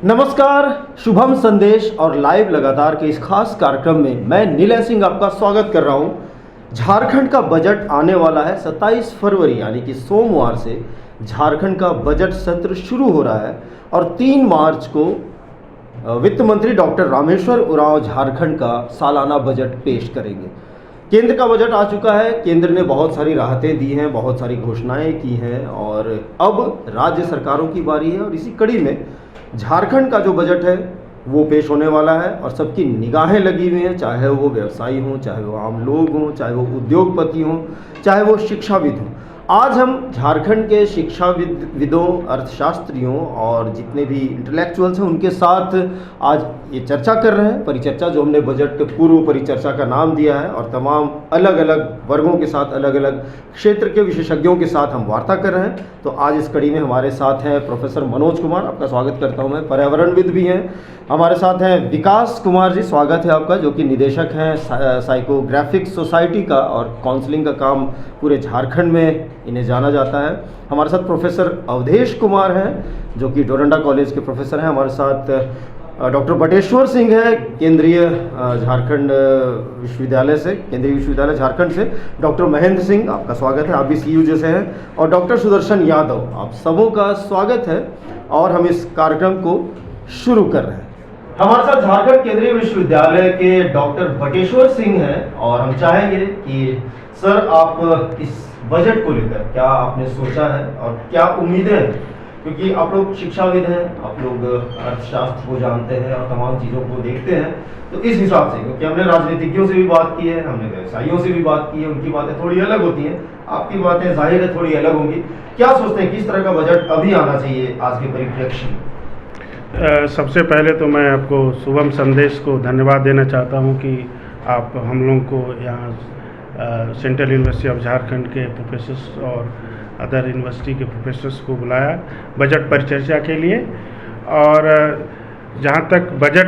नमस्कार, शुभम संदेश और लाइव लगातार के इस खास कार्यक्रम में मैं नीलय सिंह आपका स्वागत कर रहा हूं। झारखंड का बजट आने वाला है 27 फरवरी यानी कि सोमवार से झारखंड का बजट सत्र शुरू हो रहा है और 3 मार्च को वित्त मंत्री डॉक्टर रामेश्वर उरांव झारखंड का सालाना बजट पेश करेंगे। केंद्र का बजट आ चुका है। केंद्र ने बहुत सारी राहतें दी हैं, बहुत सारी घोषणाएं की हैं और अब राज्य सरकारों की बारी है और इसी कड़ी में झारखंड का जो बजट है वो पेश होने वाला है और सबकी निगाहें लगी हुई हैं, चाहे वो व्यवसायी हों, चाहे वो आम लोग हों, चाहे वो उद्योगपति हों, चाहे वो शिक्षाविद हों। आज हम झारखंड के शिक्षाविदों, अर्थशास्त्रियों और जितने भी इंटेलेक्चुअल्स हैं उनके साथ आज ये चर्चा कर रहे हैं। परिचर्चा जो हमने बजट के पूर्व परिचर्चा का नाम दिया है और तमाम अलग अलग वर्गों के साथ, अलग अलग क्षेत्र के विशेषज्ञों के साथ हम वार्ता कर रहे हैं। तो आज इस कड़ी में हमारे साथ हैं प्रोफेसर मनोज कुमार, आपका स्वागत करता हूं मैं। पर्यावरणविद भी हैं हमारे साथ हैं विकास कुमार जी, स्वागत है आपका, जो कि निदेशक हैं साइकोग्राफिक सोसाइटी का और काउंसलिंग का काम पूरे झारखंड में इन्हें जाना जाता है। हमारे साथ प्रोफेसर अवधेश कुमार हैं जो कि डोरंडा कॉलेज के प्रोफेसर हैं। हमारे साथ डॉक्टर बटेश्वर सिंह है केंद्रीय झारखंड विश्वविद्यालय से, केंद्रीय विश्वविद्यालय झारखंड से। डॉक्टर महेंद्र सिंह, आपका स्वागत है, आप भी CUJ से हैं। और डॉक्टर सुदर्शन यादव, आप सबों का स्वागत है और हम इस कार्यक्रम को शुरू कर रहे हैं। हमारे साथ झारखंड केंद्रीय विश्वविद्यालय के डॉक्टर बटेश्वर सिंह हैं और हम चाहेंगे कि सर आप इस बजट को लेकर क्या आपने सोचा है और क्या उम्मीदें हैं, क्योंकि आप लोग शिक्षाविद हैं, आप लोग अर्थशास्त्र को जानते हैं और तमाम चीज़ों को देखते हैं। तो इस हिसाब से, क्योंकि हमने राजनीतिज्ञों से भी बात की है, हमने व्यवसायियों से भी बात की है, उनकी बातें थोड़ी अलग होती हैं, आपकी बातें जाहिर है थोड़ी अलग होंगी। क्या सोचते हैं किस तरह का बजट अभी आना चाहिए आज के परिप्रेक्ष्य में? सबसे पहले तो मैं आपको शुभम संदेश को धन्यवाद देना चाहता हूं कि आप हम लोगों को यहाँ सेंट्रल यूनिवर्सिटी ऑफ झारखंड के प्रोफेसर्स और अदर यूनिवर्सिटी के प्रोफेसर्स को बुलाया बजट परिचर्चा के लिए। और जहाँ तक बजट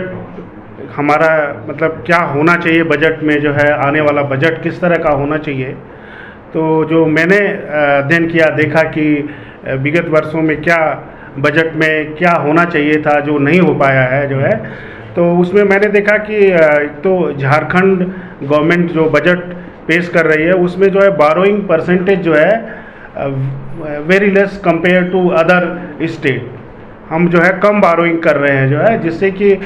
हमारा मतलब क्या होना चाहिए बजट में, जो है आने वाला बजट किस तरह का होना चाहिए, तो जो मैंने अध्ययन किया, देखा कि विगत वर्षों में क्या बजट में क्या होना चाहिए था जो नहीं हो पाया है जो है, तो उसमें मैंने देखा कि तो झारखंड गवर्नमेंट जो बजट पेश कर रही है उसमें जो है बारोइंग परसेंटेज जो है very less compare to other state. हम जो है कम बारोइंग कर रहे हैं जो है, जिससे कि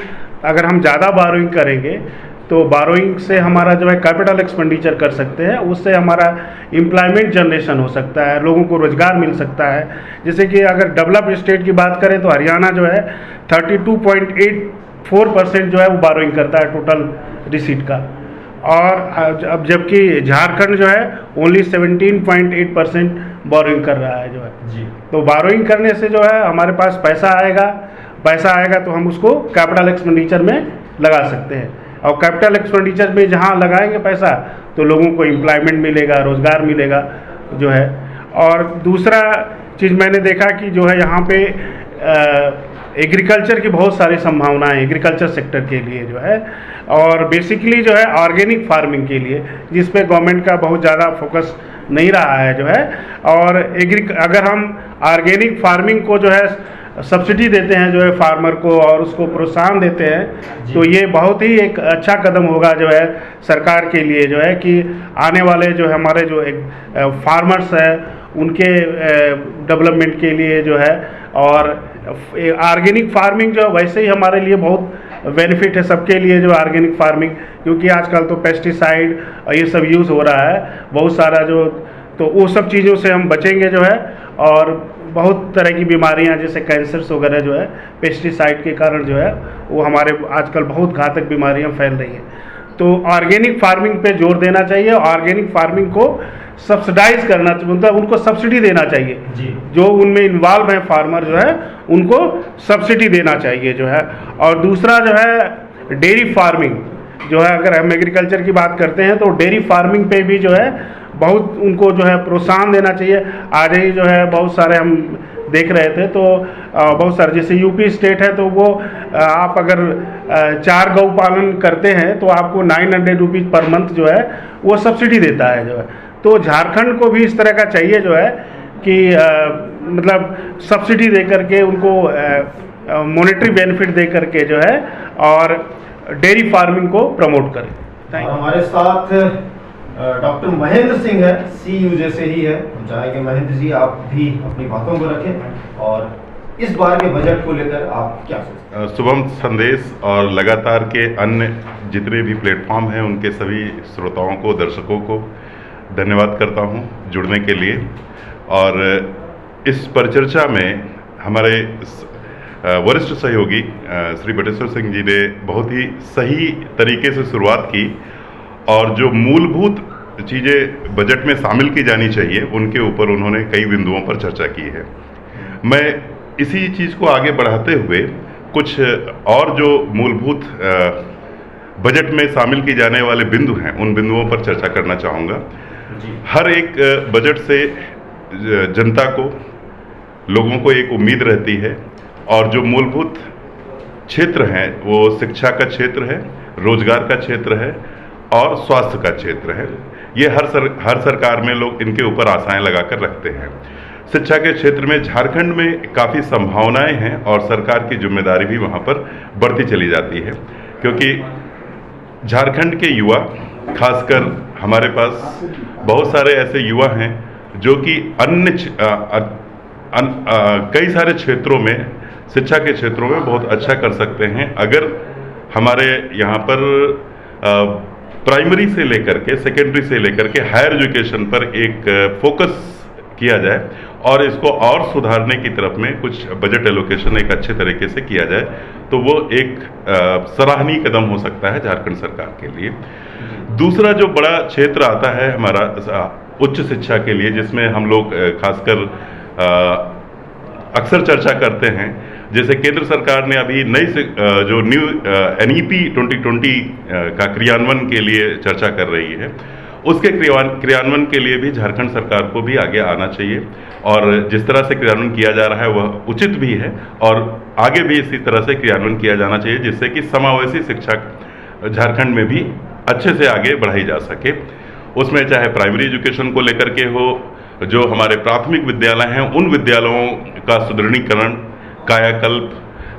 अगर हम ज़्यादा बारोइंग करेंगे तो बारोइंग से हमारा जो है कैपिटल एक्सपेंडिचर कर सकते हैं, उससे हमारा एम्प्लॉयमेंट जनरेशन हो सकता है, लोगों को रोजगार मिल सकता है। जैसे कि अगर डेवलप्ड स्टेट की बात करें तो हरियाणा जो है 32.84% जो है वो बारोइंग करता है टोटल रिसीट का, और अब जबकि झारखंड जो है ओनली 17.8% बोरोइंग कर रहा है जो है जी। तो बोरोइंग करने से जो है हमारे पास पैसा आएगा तो हम उसको कैपिटल एक्सपेंडिचर में लगा सकते हैं, और कैपिटल एक्सपेंडिचर में जहाँ लगाएंगे पैसा तो लोगों को एम्प्लॉयमेंट मिलेगा, रोज़गार मिलेगा जो है। और दूसरा चीज़ मैंने देखा कि जो है यहाँ पे एग्रीकल्चर की बहुत सारी संभावनाएं एग्रीकल्चर सेक्टर के लिए जो है, और बेसिकली जो है ऑर्गेनिक फार्मिंग के लिए, जिस पे गवर्नमेंट का बहुत ज़्यादा फोकस नहीं रहा है जो है। और अगर हम ऑर्गेनिक फार्मिंग को जो है सब्सिडी देते हैं जो है फार्मर को और उसको प्रोत्साहन देते हैं, तो ये बहुत ही एक अच्छा कदम होगा जो है सरकार के लिए जो है, कि आने वाले जो हमारे जो फार्मर्स हैं उनके डेवलपमेंट के लिए जो है। और ऑर्गेनिक फार्मिंग जो वैसे ही हमारे लिए बहुत बेनिफिट है सबके लिए जो ऑर्गेनिक फार्मिंग, क्योंकि आजकल तो पेस्टिसाइड ये सब यूज़ हो रहा है बहुत सारा जो, तो वो सब चीज़ों से हम बचेंगे जो है। और बहुत तरह की बीमारियां जैसे कैंसर्स वगैरह जो है पेस्टिसाइड के कारण जो है वो हमारे आजकल बहुत घातक बीमारियां फैल रही हैं। तो ऑर्गेनिक फार्मिंग पे जोर देना चाहिए, ऑर्गेनिक फार्मिंग को सब्सिडाइज करना चाहिए, मतलब उनको सब्सिडी देना चाहिए जी। जो उनमें इन्वॉल्व है फार्मर जो है उनको सब्सिडी देना चाहिए जो है। और दूसरा जो है डेयरी फार्मिंग जो है, अगर हम एग्रीकल्चर की बात करते हैं तो डेयरी फार्मिंग पे भी जो है बहुत उनको जो है प्रोत्साहन देना चाहिए। आज ही जो है बहुत सारे हम देख रहे थे, तो बहुत सारे जैसे यूपी स्टेट है तो वो आप अगर 4 गौ पालन करते हैं तो आपको 900 रुपीज़ पर मंथ जो है वो सब्सिडी देता है जो है। तो झारखंड को भी इस तरह का चाहिए जो है कि मतलब सब्सिडी दे करके उनको मॉनेटरी बेनिफिट दे करके जो है और डेयरी फार्मिंग को प्रमोट करें। और हमारे साथ डॉक्टर महेंद्र सिंह है, CUJ से ही है। हम चाहेंगे महेंद्र जी आप भी अपनी बातों को रखें और इस बार के बजट को लेकर आप क्या सोचते हैं? शुभम संदेश और लगातार के अन्य जितने भी प्लेटफॉर्म हैं उनके सभी श्रोताओं को, दर्शकों को धन्यवाद करता हूं जुड़ने के लिए। और इस परिचर्चा में हमारे वरिष्ठ सहयोगी श्री बटेश्वर सिंह जी ने बहुत ही सही तरीके से शुरुआत की और जो मूलभूत चीज़ें बजट में शामिल की जानी चाहिए उनके ऊपर उन्होंने कई बिंदुओं पर चर्चा की है। मैं इसी चीज़ को आगे बढ़ाते हुए कुछ और जो मूलभूत बजट में शामिल की जाने वाले बिंदु हैं उन बिंदुओं पर चर्चा करना चाहूँगा। हर एक बजट से जनता को, लोगों को एक उम्मीद रहती है और जो मूलभूत क्षेत्र हैं वो शिक्षा का क्षेत्र है, रोजगार का क्षेत्र है और स्वास्थ्य का क्षेत्र है। ये हर सरकार में लोग इनके ऊपर आशाएं लगाकर रखते हैं। शिक्षा के क्षेत्र में झारखंड में काफ़ी संभावनाएं हैं और सरकार की जिम्मेदारी भी वहाँ पर बढ़ती चली जाती है, क्योंकि झारखंड के युवा, खासकर हमारे पास बहुत सारे ऐसे युवा हैं जो कि कई सारे क्षेत्रों में, शिक्षा के क्षेत्रों में बहुत अच्छा कर सकते हैं अगर हमारे यहाँ पर प्राइमरी से लेकर के सेकेंडरी से लेकर के हायर एजुकेशन पर एक फोकस किया जाए और इसको और सुधारने की तरफ में कुछ बजट एलोकेशन एक अच्छे तरीके से किया जाए तो वो एक सराहनीय कदम हो सकता है झारखंड सरकार के लिए। दूसरा जो बड़ा क्षेत्र आता है हमारा उच्च शिक्षा के लिए, जिसमें हम लोग खासकर अक्सर चर्चा करते हैं, जैसे केंद्र सरकार ने अभी नई जो न्यू NEP 2020 का क्रियान्वयन के लिए चर्चा कर रही है, उसके क्रियान्वयन के लिए भी झारखंड सरकार को भी आगे आना चाहिए और जिस तरह से क्रियान्वयन किया जा रहा है वह उचित भी है और आगे भी इसी तरह से क्रियान्वयन किया जाना चाहिए, जिससे कि समावेशी शिक्षा झारखंड में भी अच्छे से आगे बढ़ाई जा सके। उसमें चाहे प्राइमरी एजुकेशन को लेकर के हो, जो हमारे प्राथमिक विद्यालय हैं उन विद्यालयों का सुदृढ़ीकरण, कायाकल्प,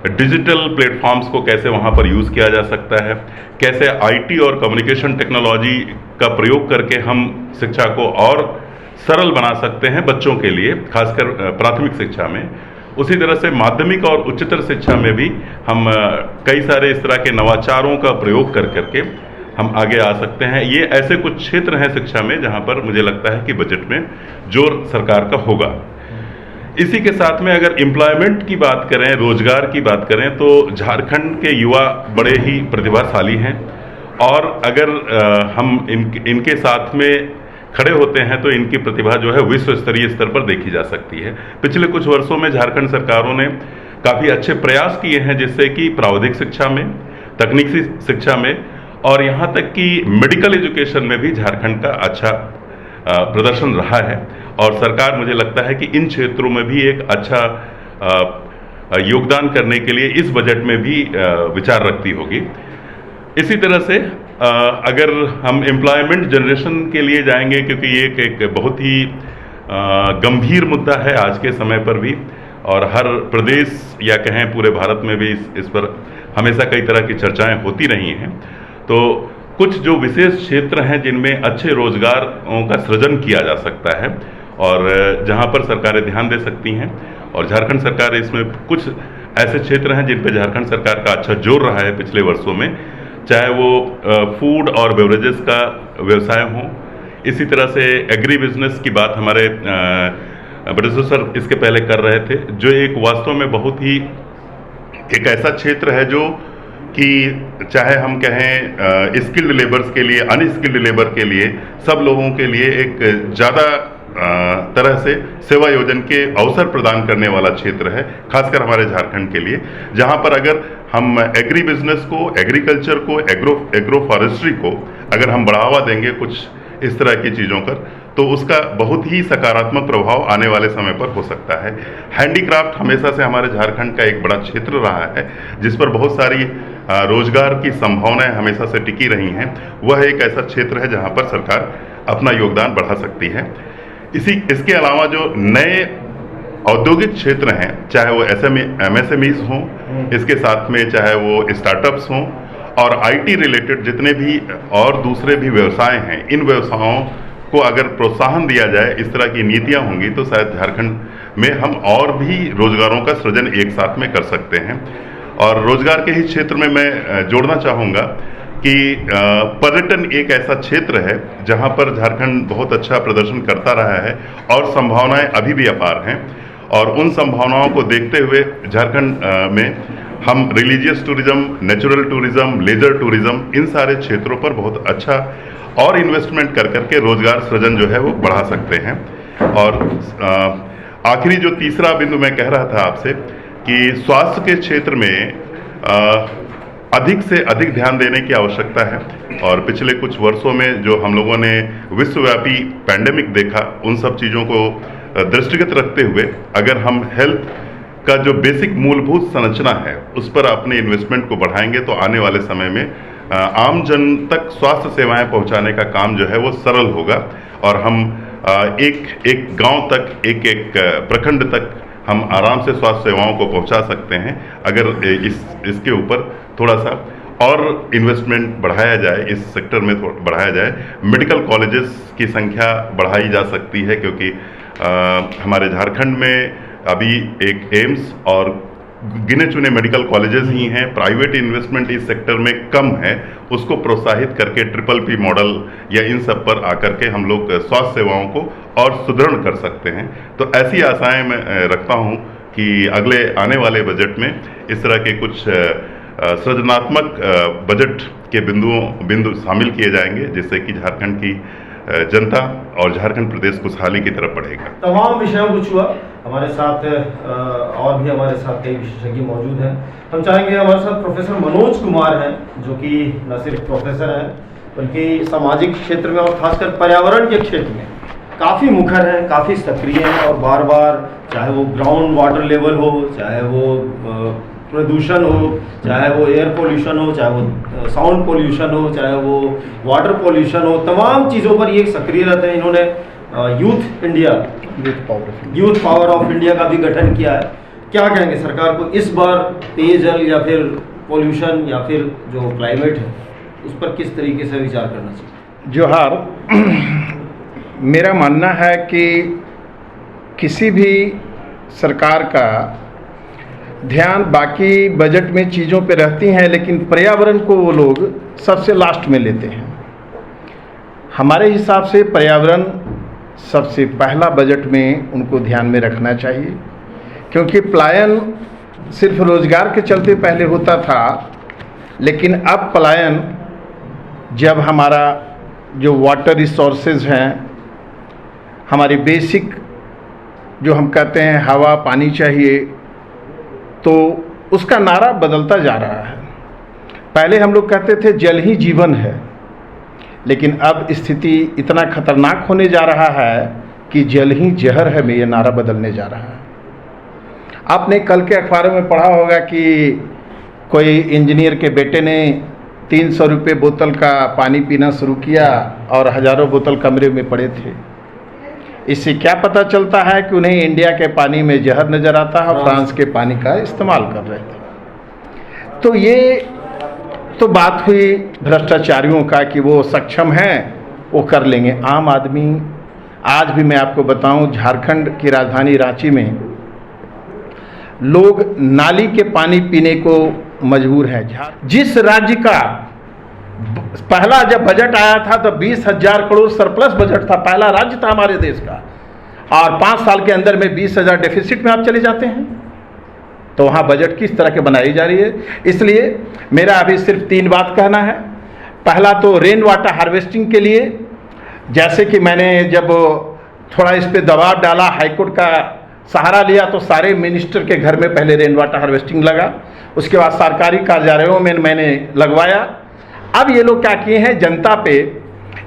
डिजिटल प्लेटफॉर्म्स को कैसे वहाँ पर यूज़ किया जा सकता है, कैसे IT और कम्युनिकेशन टेक्नोलॉजी का प्रयोग करके हम शिक्षा को और सरल बना सकते हैं बच्चों के लिए, खासकर प्राथमिक शिक्षा में। उसी तरह से माध्यमिक और उच्चतर शिक्षा में भी हम कई सारे इस तरह के नवाचारों का प्रयोग कर करके हम आगे आ सकते हैं। ये ऐसे कुछ क्षेत्र हैं शिक्षा में जहाँ पर मुझे लगता है कि बजट में जोर सरकार का होगा। इसी के साथ में अगर एम्प्लॉयमेंट की बात करें, रोजगार की बात करें, तो झारखंड के युवा बड़े ही प्रतिभाशाली हैं और अगर हम इनके साथ में खड़े होते हैं तो इनकी प्रतिभा जो है विश्व स्तरीय स्तर पर देखी जा सकती है। पिछले कुछ वर्षों में झारखंड सरकारों ने काफ़ी अच्छे प्रयास किए हैं, जिससे कि प्राविधिक शिक्षा में, तकनीकी शिक्षा में और यहाँ तक कि मेडिकल एजुकेशन में भी झारखंड का अच्छा प्रदर्शन रहा है और सरकार मुझे लगता है कि इन क्षेत्रों में भी एक अच्छा योगदान करने के लिए इस बजट में भी विचार रखती होगी। इसी तरह से अगर हम एम्प्लॉयमेंट जनरेशन के लिए जाएंगे, क्योंकि ये एक बहुत ही गंभीर मुद्दा है आज के समय पर भी और हर प्रदेश या कहें पूरे भारत में भी इस पर हमेशा कई तरह की चर्चाएं होती रही हैं। तो कुछ जो विशेष क्षेत्र हैं जिनमें अच्छे रोजगारों का सृजन किया जा सकता है और जहां पर सरकारें ध्यान दे सकती हैं और झारखंड सरकार इसमें कुछ ऐसे क्षेत्र हैं जिन पर झारखंड सरकार का अच्छा जोर रहा है पिछले वर्षों में, चाहे वो फूड और बेवरेजेस का व्यवसाय हो, इसी तरह से एग्री बिजनेस की बात हमारे बटेश्वर सर इसके पहले कर रहे थे, जो एक वास्तव में बहुत ही एक ऐसा क्षेत्र है जो कि चाहे हम कहें स्किल्ड लेबर्स के लिए, अनस्किल्ड लेबर के लिए, सब लोगों के लिए एक ज़्यादा तरह से सेवा योजन के अवसर प्रदान करने वाला क्षेत्र है, खासकर हमारे झारखंड के लिए, जहां पर अगर हम एग्री बिजनेस को, एग्रीकल्चर को, एग्रो फॉरेस्ट्री को अगर हम बढ़ावा देंगे कुछ इस तरह की चीज़ों पर, तो उसका बहुत ही सकारात्मक प्रभाव आने वाले समय पर हो सकता है। हैंडीक्राफ्ट हमेशा से हमारे झारखंड का एक बड़ा क्षेत्र रहा है, जिस पर बहुत सारी रोजगार की संभावनाएं हमेशा से टिकी रही हैं। वह एक ऐसा क्षेत्र है जहां पर सरकार अपना योगदान बढ़ा सकती है। इसके अलावा जो नए औद्योगिक क्षेत्र हैं, चाहे वो MSMEs हों, इसके साथ में चाहे वो स्टार्टअप्स हों, और IT रिलेटेड जितने भी और दूसरे भी व्यवसाय हैं, इन व्यवसायों को अगर प्रोत्साहन दिया जाए, इस तरह की नीतियां होंगी तो शायद झारखंड में हम और भी रोजगारों का सृजन एक साथ में कर सकते हैं। और रोजगार के ही क्षेत्र में मैं जोड़ना चाहूँगा कि पर्यटन एक ऐसा क्षेत्र है जहां पर झारखंड बहुत अच्छा प्रदर्शन करता रहा है और संभावनाएं अभी भी अपार हैं, और उन संभावनाओं को देखते हुए झारखंड में हम religious tourism, natural tourism, leisure tourism, इन सारे क्षेत्रों पर बहुत अच्छा और इन्वेस्टमेंट कर करके रोजगार सृजन जो है वो बढ़ा सकते हैं। और आखिरी जो तीसरा बिंदु मैं कह रहा था आपसे कि स्वास्थ्य के क्षेत्र में अधिक से अधिक ध्यान देने की आवश्यकता है, और पिछले कुछ वर्षों में जो हम लोगों ने विश्वव्यापी पैंडेमिक देखा, उन सब चीज़ों को दृष्टिगत रखते हुए अगर हम हेल्थ का जो बेसिक मूलभूत संरचना है उस पर अपने इन्वेस्टमेंट को बढ़ाएंगे तो आने वाले समय में आम जन तक स्वास्थ्य सेवाएं पहुंचाने का काम जो है वो सरल होगा, और हम एक गांव तक, एक प्रखंड तक हम आराम से स्वास्थ्य सेवाओं को पहुंचा सकते हैं अगर इसके ऊपर थोड़ा सा और इन्वेस्टमेंट बढ़ाया जाए, इस सेक्टर में बढ़ाया जाए। मेडिकल कॉलेजेस की संख्या बढ़ाई जा सकती है, क्योंकि हमारे झारखंड में अभी एक एम्स और गिने चुने मेडिकल कॉलेजेस ही हैं। प्राइवेट इन्वेस्टमेंट इस सेक्टर में कम है, उसको प्रोत्साहित करके PPP मॉडल या इन सब पर आकर के हम लोग स्वास्थ्य सेवाओं को और सुदृढ़ कर सकते हैं। तो ऐसी आशाएं मैं रखता हूं कि अगले आने वाले बजट में इस तरह के कुछ सृजनात्मक बजट के बिंदु शामिल किए जाएंगे, जिससे कि झारखंड की जनता और झारखंड प्रदेश खुशहाली की तरफ बढ़ेगा। तमाम विषयों को छुआ। हमारे साथ और भी हमारे साथ कई विशेषज्ञ मौजूद हैं। हम चाहेंगे हमारे साथ प्रोफेसर मनोज कुमार हैं, जो कि न सिर्फ प्रोफेसर हैं बल्कि सामाजिक क्षेत्र में और खासकर पर्यावरण के क्षेत्र में काफ़ी मुखर हैं, काफ़ी सक्रिय हैं, और बार बार चाहे वो ग्राउंड वाटर लेवल हो, चाहे वो प्रदूषण हो, चाहे वो एयर पोल्यूशन हो, चाहे वो साउंड पोल्यूशन हो, चाहे वो वाटर पोल्यूशन हो, तमाम चीज़ों पर ये सक्रिय रहते हैं। इन्होंने यूथ पावर ऑफ इंडिया का भी गठन किया है। क्या कहेंगे सरकार को इस बार पेयजल या फिर पोल्यूशन या फिर जो क्लाइमेट है उस पर किस तरीके से विचार करना चाहिए? जोहार। मेरा मानना है कि किसी भी सरकार का ध्यान बाकी बजट में चीज़ों पे रहती हैं, लेकिन पर्यावरण को वो लोग सबसे लास्ट में लेते हैं। हमारे हिसाब से पर्यावरण सबसे पहला बजट में उनको ध्यान में रखना चाहिए, क्योंकि पलायन सिर्फ रोजगार के चलते पहले होता था, लेकिन अब पलायन जब हमारा जो वाटर रिसोर्सेज हैं, हमारी बेसिक जो हम कहते हैं हवा पानी चाहिए, तो उसका नारा बदलता जा रहा है। पहले हम लोग कहते थे जल ही जीवन है, लेकिन अब स्थिति इतना खतरनाक होने जा रहा है कि जल ही जहर है में ये नारा बदलने जा रहा है। आपने कल के अखबारों में पढ़ा होगा कि कोई इंजीनियर के बेटे ने 300 रुपये बोतल का पानी पीना शुरू किया और हज़ारों बोतल कमरे में पड़े थे। इससे क्या पता चलता है कि उन्हें इंडिया के पानी में जहर नज़र आता है और फ्रांस के पानी का इस्तेमाल कर रहे थे। तो ये तो बात हुई भ्रष्टाचारियों का कि वो सक्षम हैं, वो कर लेंगे। आम आदमी, आज भी मैं आपको बताऊं, झारखंड की राजधानी रांची में लोग नाली के पानी पीने को मजबूर हैं। जिस राज्य का पहला जब बजट आया था तो 20,000 करोड़ सरप्लस बजट था, पहला राज्य था हमारे देश का, और 5 साल के अंदर में 20,000 डेफिसिट में आप चले जाते हैं। तो वहाँ बजट किस तरह के बनाई जा रही है। इसलिए मेरा अभी सिर्फ 3 बात कहना है। पहला तो रेन वाटर हार्वेस्टिंग के लिए, जैसे कि मैंने जब थोड़ा इस पे दबाव डाला, हाईकोर्ट का सहारा लिया, तो सारे मिनिस्टर के घर में पहले रेन वाटर हार्वेस्टिंग लगा, उसके बाद सरकारी कार्यालयों में मैंने लगवाया। अब ये लोग क्या किए हैं जनता पे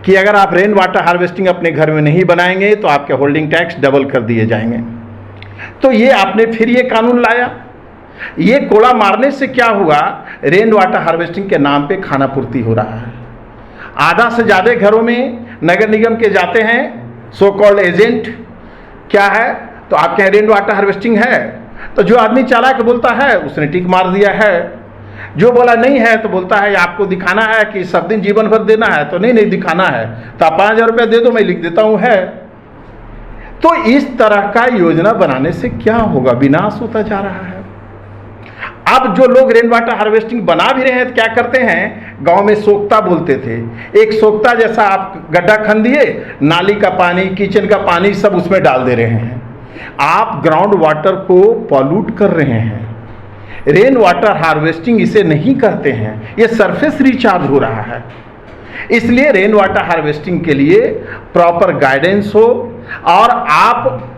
कि अगर आप रेन वाटर हार्वेस्टिंग अपने घर में नहीं बनाएंगे तो आपके होल्डिंग टैक्स डबल कर दिए जाएंगे। तो ये आपने फिर ये कानून लाया। ये कोड़ा मारने से क्या हुआ, रेन वाटर हार्वेस्टिंग के नाम पे खाना पूर्ति हो रहा है। आधा से ज़्यादा घरों में नगर निगम के जाते हैं सो कॉल्ड एजेंट, क्या है तो आपके यहाँ रेन वाटर हार्वेस्टिंग है? तो जो आदमी चालाक बोलता है उसने टिक मार दिया है, जो बोला नहीं है तो बोलता है आपको दिखाना है कि सब दिन जीवन भर देना है, तो नहीं दिखाना है तो आप 5,000 रुपया दे दो, मैं लिख देता हूं है। तो इस तरह का योजना बनाने से क्या होगा? विनाश होता जा रहा है। अब जो लोग रेन वाटर हार्वेस्टिंग बना भी रहे हैं तो क्या करते हैं, गांव में सोख्ता बोलते थे, एक सोख्ता जैसा आप गड्ढा खन दिए, नाली का पानी, किचन का पानी सब उसमें डाल दे रहे हैं। आप ग्राउंड वाटर को पॉल्यूट कर रहे हैं। रेन वाटर हार्वेस्टिंग इसे नहीं करते हैं, ये सरफेस रिचार्ज हो रहा है। इसलिए रेन वाटर हार्वेस्टिंग के लिए प्रॉपर गाइडेंस हो और आप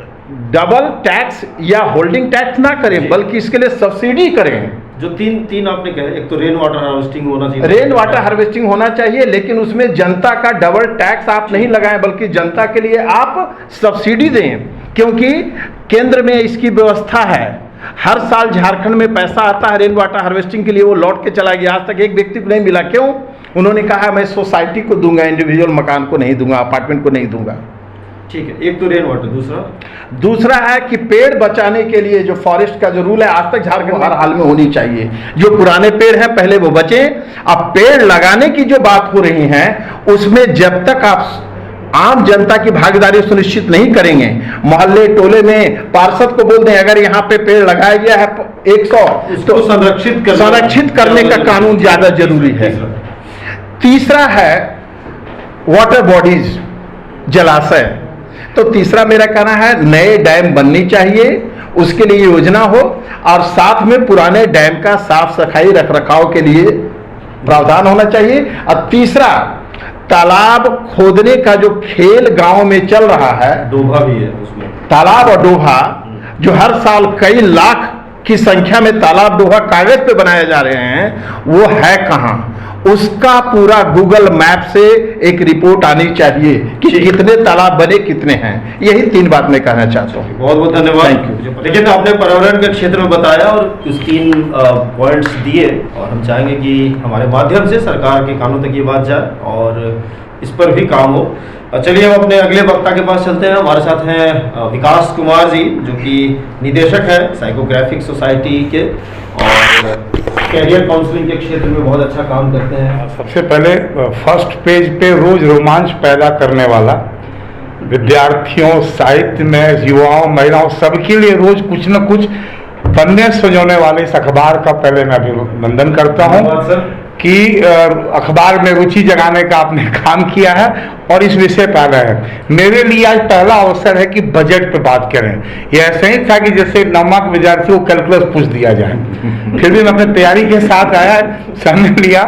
डबल टैक्स या होल्डिंग टैक्स ना करें, बल्कि इसके लिए सब्सिडी करें। जो तीन आपने कहे, एक तो रेन वाटर हार्वेस्टिंग होना चाहिए, रेन वाटर हार्वेस्टिंग होना चाहिए, लेकिन उसमें जनता का डबल टैक्स आप नहीं लगाएं, बल्कि जनता के लिए आप सब्सिडी दें, क्योंकि केंद्र में इसकी व्यवस्था है। हर साल झारखंड में पैसा आता है रेन वाटर हार्वेस्टिंग के लिए, वो लौट के चला गया, आज तक एक व्यक्ति को नहीं मिला। क्यों? उन्होंने कहा मैं सोसाइटी को दूंगा, इंडिविजुअल मकान को नहीं दूंगा, अपार्टमेंट को नहीं दूंगा। ठीक है, एक तो रेन वाटर, दूसरा है कि पेड़ बचाने के लिए जो फॉरेस्ट का जो रूल है, आज तक झारखंड हर हाल में होनी चाहिए। जो पुराने पेड़ हैं पहले वो बचे। अब पेड़ लगाने की जो बात हो रही है उसमें जब तक आप आम जनता की भागीदारी सुनिश्चित नहीं करेंगे, मोहल्ले टोले में पार्षद को बोल दें अगर यहाँ पे पेड़ लगाया गया है 100 तो संरक्षित करने का कानून ज्यादा जरूरी है। तीसरा है वाटर बॉडीज, जलाशय। तो तीसरा मेरा कहना है नए डैम बननी चाहिए, उसके लिए योजना हो और साथ में पुराने डैम का साफ सफाई रख रखाव के लिए प्रावधान होना चाहिए। और तीसरा तालाब खोदने का जो खेल गांव में चल रहा है, डोभा भी है उसमें, तालाब और डोभा जो हर साल कई लाख की संख्या में तालाब डोभा कागज पे बनाए जा रहे हैं, वो है कहां? उसका पूरा गूगल मैप से एक रिपोर्ट आनी चाहिए कि कितने तालाब बने, कितने हैं। यही 3 बात मैं कहना चाहता हूँ। बहुत बहुत धन्यवाद। Thank you. देखिए, तो आपने पर्यावरण के क्षेत्र में बताया और कुछ 3 पॉइंट्स दिए, और हम चाहेंगे कि हमारे माध्यम से सरकार के कानों तक ये बात जाए और इस पर भी काम हो। चलिए हम अपने अगले वक्ता के पास चलते हैं। हमारे साथ हैं विकास कुमार जी, जो कि निदेशक है साइकोग्राफिक सोसाइटी के और कैरियर काउंसलिंग के क्षेत्र में बहुत अच्छा काम करते हैं। सबसे पहले फर्स्ट पेज पे रोज रोमांच पैदा करने वाला, विद्यार्थियों, साहित्य में, युवाओं, महिलाओं, सबके लिए रोज कुछ न कुछ पन्ने सजोने वाले इस अखबार का पहले मैं अभिनंदन करता हूँ कि अखबार में रुचि जगाने का आपने काम किया है और इस विषय पर आ रहे हैं। मेरे लिए आज पहला अवसर है कि बजट पे बात करें। ये ऐसे ही था कि जैसे नमक विद्यार्थी को कैलकुलस पूछ दिया जाए। फिर भी मैं अपने तैयारी के साथ आया, समझ लिया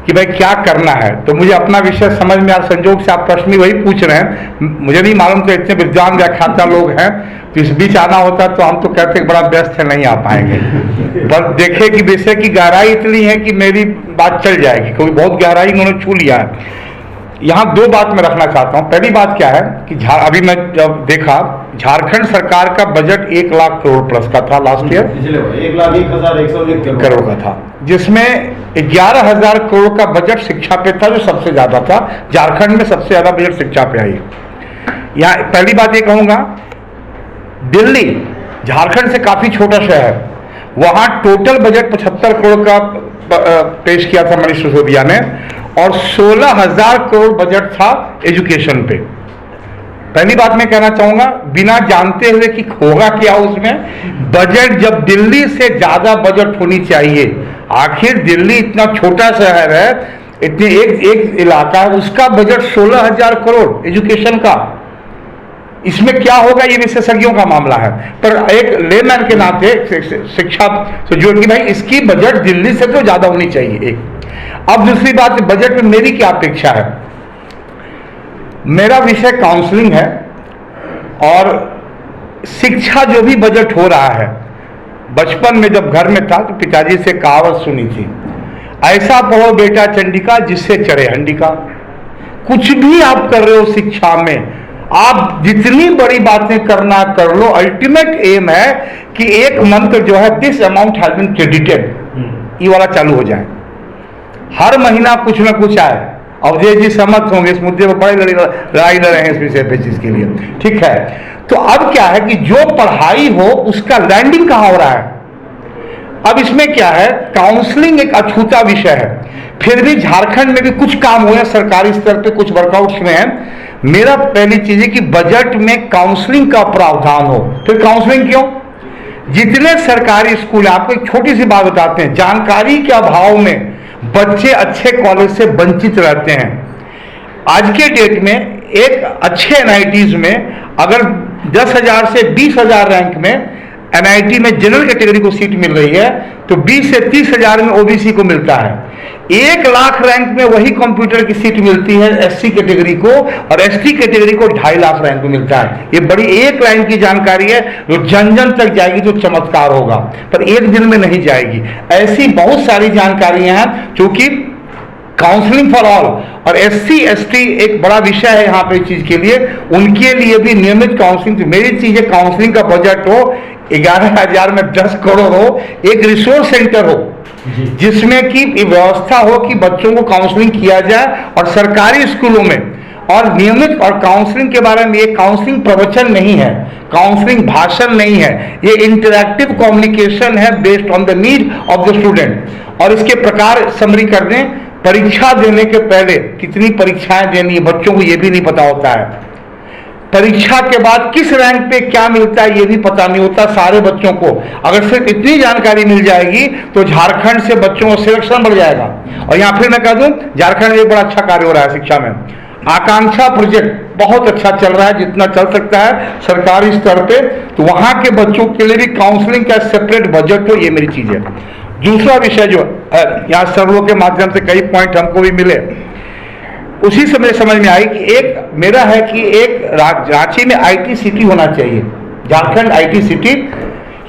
कि भाई क्या करना है, तो मुझे अपना विषय समझ में आया। संजोग से आप प्रश्न वही पूछ रहे हैं, मुझे नहीं मालूम कि इतने विद्वान व्याख्याता लोग हैं, तो इस बीच आना होता तो हम तो कहते बड़ा व्यस्त है, नहीं आ पाएंगे। बस देखे कि विषय की गहराई इतनी है कि मेरी बात चल जाएगी, क्योंकि बहुत गहराई उन्होंने छू लिया है। यहाँ 2 बात मैं रखना चाहता हूँ। पहली बात क्या है कि अभी मैं जब देखा झारखंड सरकार का बजट 1 लाख करोड़ प्लस का था लास्ट ईयर, 1,01,101 करोड़ का था, जिसमें 11,000 करोड़ का बजट शिक्षा पे था, जो सबसे ज्यादा था। झारखंड में सबसे ज्यादा बजट शिक्षा पे आई। यहाँ पहली बात ये कहूंगा, दिल्ली झारखंड से काफी छोटा शहर, वहां टोटल बजट 75 करोड़ का पेश किया था मनीष सिसोदिया ने, और 16,000 करोड़ बजट था एजुकेशन पे। पहली बात मैं कहना चाहूंगा, बिना जानते हुए कि होगा क्या उसमें, बजट जब दिल्ली से ज्यादा बजट होनी चाहिए, आखिर दिल्ली इतना छोटा शहर है, इतने एक इलाका है, उसका बजट 16,000 करोड़ एजुकेशन का, इसमें क्या होगा ये विशेषज्ञों का मामला है। पर एक लेमैन के नाते शिक्षा से जो कि भाई इसकी बजट दिल्ली से तो ज्यादा होनी चाहिए एक। अब दूसरी बात, बजट में मेरी क्या अपेक्षा है। मेरा विषय काउंसलिंग है और शिक्षा जो भी बजट हो रहा है, बचपन में जब घर में था तो पिताजी से कहावत सुनी थी, ऐसा पढ़ो बेटा चंडिका जिससे चढ़े हंडिका। कुछ भी आप कर रहे हो शिक्षा में, आप जितनी बड़ी बातें करना कर लो, अल्टीमेट एम है कि एक मंत्र जो है this amount has been credited, ये वाला चालू हो जाए, हर महीना कुछ ना कुछ आए। अवधेश जी सहमत होंगे, इस मुद्दे पर बड़ी लड़ाई लड़ रहे हैं इस विषय पे, चीज के लिए, ठीक है। तो अब क्या है कि जो पढ़ाई हो उसका लैंडिंग कहाँ हो रहा है। अब इसमें क्या है, काउंसलिंग एक अछूता विषय है, फिर भी झारखंड में भी कुछ काम हुए हैं सरकारी स्तर पे, कुछ वर्कआउट्स में है। मेरा पहली चीज है कि बजट में काउंसलिंग का प्रावधान हो। फिर काउंसलिंग क्यों, जितने सरकारी स्कूल है, आपको एक छोटी सी बात बताते हैं, जानकारी के अभाव में बच्चे अच्छे कॉलेज से वंचित रहते हैं। आज के डेट में एक अच्छे एनआईटीज में अगर 10,000 से 20,000 रैंक में एनआईटी में जनरल कैटेगरी को सीट मिल रही है, तो 20 से 30,000 में ओबीसी को मिलता है। 1 लाख रैंक में वही कंप्यूटर की सीट मिलती है एससी कैटेगरी को, और एसटी कैटेगरी को 2.5 लाख रैंक में मिलता है। ये बड़ी एक लाइन की जानकारी है, जो जन जन तक जाएगी तो चमत्कार होगा, पर एक दिन में नहीं जाएगी। ऐसी बहुत सारी जानकारियां हैं, क्योंकि काउंसलिंग फॉर ऑल और एससी एसटी एक बड़ा विषय है यहाँ पे चीज के लिए, उनके लिए भी नियमित काउंसलिंग। तो मेरी चीज है काउंसलिंग का बजट हो 11,000 में 10 करोड़ हो, एक रिसोर्स सेंटर हो जिसमें कि व्यवस्था हो कि बच्चों को काउंसलिंग किया जाए, और सरकारी स्कूलों में और नियमित। और काउंसलिंग के बारे में, ये काउंसलिंग प्रवचन नहीं है, काउंसलिंग भाषण नहीं है, ये इंटरैक्टिव कम्युनिकेशन है based on the need of the student. और इसके प्रकार समरी कर दें, परीक्षा देने के पहले कितनी परीक्षाएं देनी है बच्चों को ये भी नहीं पता होता है, परीक्षा के बाद किस रैंक पे क्या मिलता है ये भी पता नहीं होता सारे बच्चों को। अगर सिर्फ इतनी जानकारी मिल जाएगी तो झारखंड से बच्चों का सिलेक्शन बढ़ जाएगा। और यहां फिर मैं कह दूं, झारखंड में एक बड़ा अच्छा कार्य हो रहा है शिक्षा में, आकांक्षा प्रोजेक्ट बहुत अच्छा चल रहा है, जितना चल सकता है सरकारी स्तर पे। तो वहां के बच्चों के लिए भी काउंसलिंग का सेपरेट बजट हो, ये मेरी चीज है। दूसरा विषय जो यहाँ सर्वों के माध्यम से कई पॉइंट हमको भी मिले, उसी से मुझे समझ में आई कि एक मेरा है कि एक रांची में आईटी सिटी होना चाहिए, झारखंड आईटी सिटी।